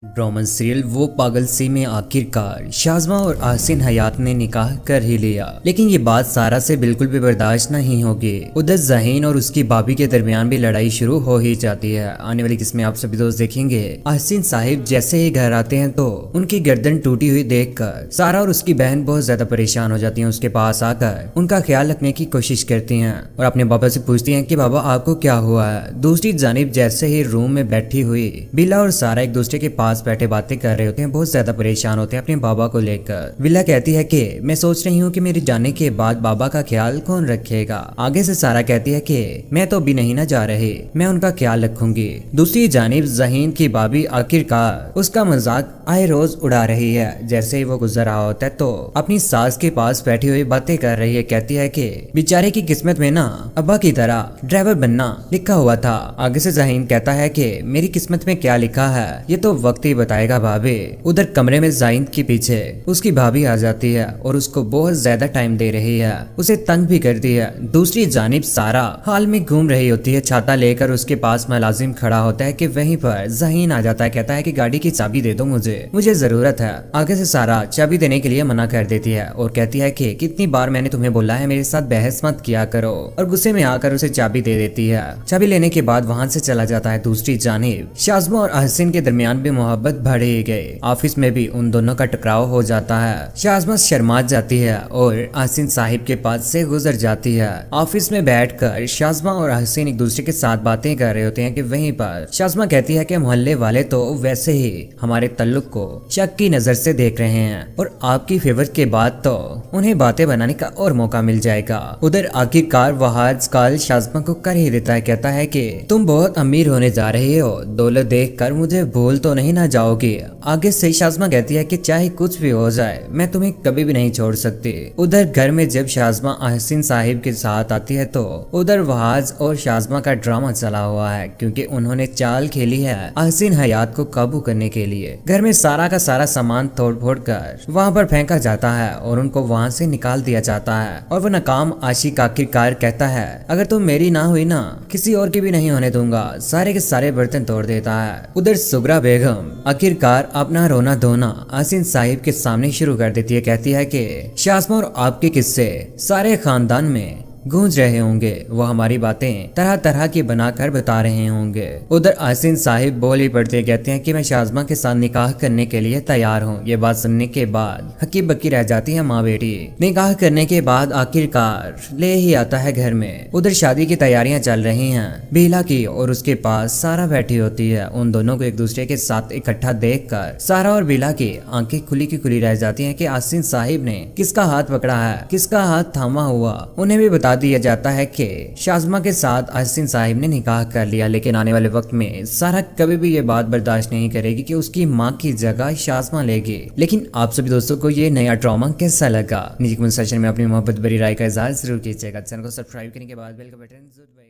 Drama serial वो पागल सी में आखिरकार शाज़मा और आहसिन हयात ने निकाह कर ही लिया, लेकिन ये बात सारा से बिल्कुल भी बर्दाश्त नहीं होगी। उधर ज़हीन और उसकी भाभी के दरमियान भी लड़ाई शुरू हो ही जाती है। आने वाली किस्में आप सभी दोस्त देखेंगे। आहसिन साहिब जैसे ही घर आते हैं तो उनकी गर्दन टूटी हुई देखकर सारा और उसकी बहन बहुत ज्यादा परेशान हो जाती हैं। उसके पास आकर उनका ख्याल रखने की कोशिश करती हैं और अपने बाबा से पूछती हैं कि बाबा आपको क्या हुआ है। दूसरी जानिब जैसे ही रूम में बैठी हुई बिला और सारा एक दूसरे के पास बैठे बातें कर रहे होते हैं, बहुत ज्यादा परेशान होते हैं अपने बाबा को लेकर। बिला कहती है कि मैं सोच रही हूँ कि मेरे जाने के बाद बाबा का ख्याल कौन रखेगा। आगे से सारा कहती है कि मैं तो अभी नहीं ना जा रही, मैं उनका ख्याल रखूंगी। दूसरी जानिब ज़हीन की भाभी आखिरकार उसका मजाक आए रोज उड़ा रही है। जैसे ही वो गुजर रहा होता है तो अपनी सास के पास बैठी हुई बातें कर रही है। कहती है कि बेचारे की किस्मत में ना अब्बा की तरह ड्राइवर बनना लिखा हुआ था। आगे से ज़हीन कहता है कि मेरी किस्मत में क्या लिखा है ये तो वक्त ही बताएगा भाभी। उधर कमरे में ज़हीन के पीछे उसकी भाभी आ जाती है और उसको बहुत ज्यादा टाइम दे रही है, उसे तंग भी करती है। दूसरी जानिब सारा हाल में घूम रही होती है, छाता लेकर उसके पास मुलाजिम खड़ा होता है कि वहीं पर ज़हीन आ जाता है। कहता है कि गाड़ी की चाबी दे दो, मुझे जरूरत है। आगे से सारा चाबी देने के लिए मना कर देती है और कहती है कि कितनी बार मैंने तुम्हें बोला है मेरे साथ बहस मत किया करो, और गुस्से में आकर उसे चाबी दे देती है। चाबी लेने के बाद वहां से चला जाता है। दूसरी जानिब शाज़मा और आहसिन के दरमियान भी मोहब्बत बढ़ ही गई। ऑफिस में भी उन दोनों का टकराव हो जाता है। शाज़मा शर्मा जाती है और आहसिन साहिब के पास से गुजर जाती है। ऑफिस में बैठकर शाज़मा और आहसिन एक दूसरे के साथ बातें कर रहे होते हैं कि वहीं पर शाज़मा कहती है कि मोहल्ले वाले तो वैसे ही हमारे तल्लुक को शक की नजर से देख रहे हैं और आपकी फेवर के बाद तो उन्हें बातें बनाने का और मौका मिल जाएगा। उधर आखिरकार वहाज कॉल शाज़मा को कर ही देता है। कहता है कि तुम बहुत अमीर होने जा रही हो, दौलत देखकर मुझे भूल तो नहीं ना जाओगी। आगे से शाज़मा कहती है कि चाहे कुछ भी हो जाए मैं तुम्हें कभी भी नहीं छोड़ सकती। उधर घर में जब शाज़मा आहसिन साहिब के साथ आती है तो उधर वहाज और शाज़मा का ड्रामा चला हुआ है, क्योंकि उन्होंने चाल खेली है आहसिन हयात को काबू करने के लिए। घर में सारा का सारा सामान तोड़ फोड़ कर वहाँ पर फेंका जाता है और उनको वहाँ से निकाल दिया जाता है। और वो नाकाम आशिक आखिरकार कहता है अगर तुम मेरी ना हुई ना किसी और की भी नहीं होने दूंगा। सारे के सारे बर्तन तोड़ देता है। उधर सुगरा बेगम आखिरकार अपना रोना धोना आहसिन साहिब के सामने शुरू कर देती है। कहती है कि शाज़मा और आपके किस्से सारे खानदान में गूंज रहे होंगे, वो हमारी बातें तरह तरह की बनाकर बता रहे होंगे। उधर आहसिन साहिब बोल ही पड़ते कहते हैं कि मैं शाज़मा के साथ निकाह करने के लिए तैयार हूँ। ये बात सुनने के बाद हक्की बक्की रह जाती है माँ बेटी। निकाह करने के बाद आखिरकार ले ही आता है घर में। उधर शादी की तैयारियां चल रही हैं। बिला की और उसके पास सारा बैठी होती है। उन दोनों को एक दूसरे के साथ इकट्ठा देखकर सारा और बिला की आंखें खुली की खुली रह जाती हैं कि आहसिन साहिब ने किसका हाथ पकड़ा है, किसका हाथ थामा हुआ। उन्हें भी बता दिया जाता है कि शाज़मा के साथ आहसिन साहिब ने निकाह कर लिया, लेकिन आने वाले वक्त में सारा कभी भी ये बात बर्दाश्त नहीं करेगी कि उसकी माँ की जगह शाज़मा लेगी। लेकिन आप सभी दोस्तों को ये नया ड्रामा कैसा लगा नीचे कमेंट सेक्शन में अपनी मोहब्बत भरी राय का इजहार जरूर कीजिएगा। चैनल को सब्सक्राइब करने के बाद बेल का बटन जरूर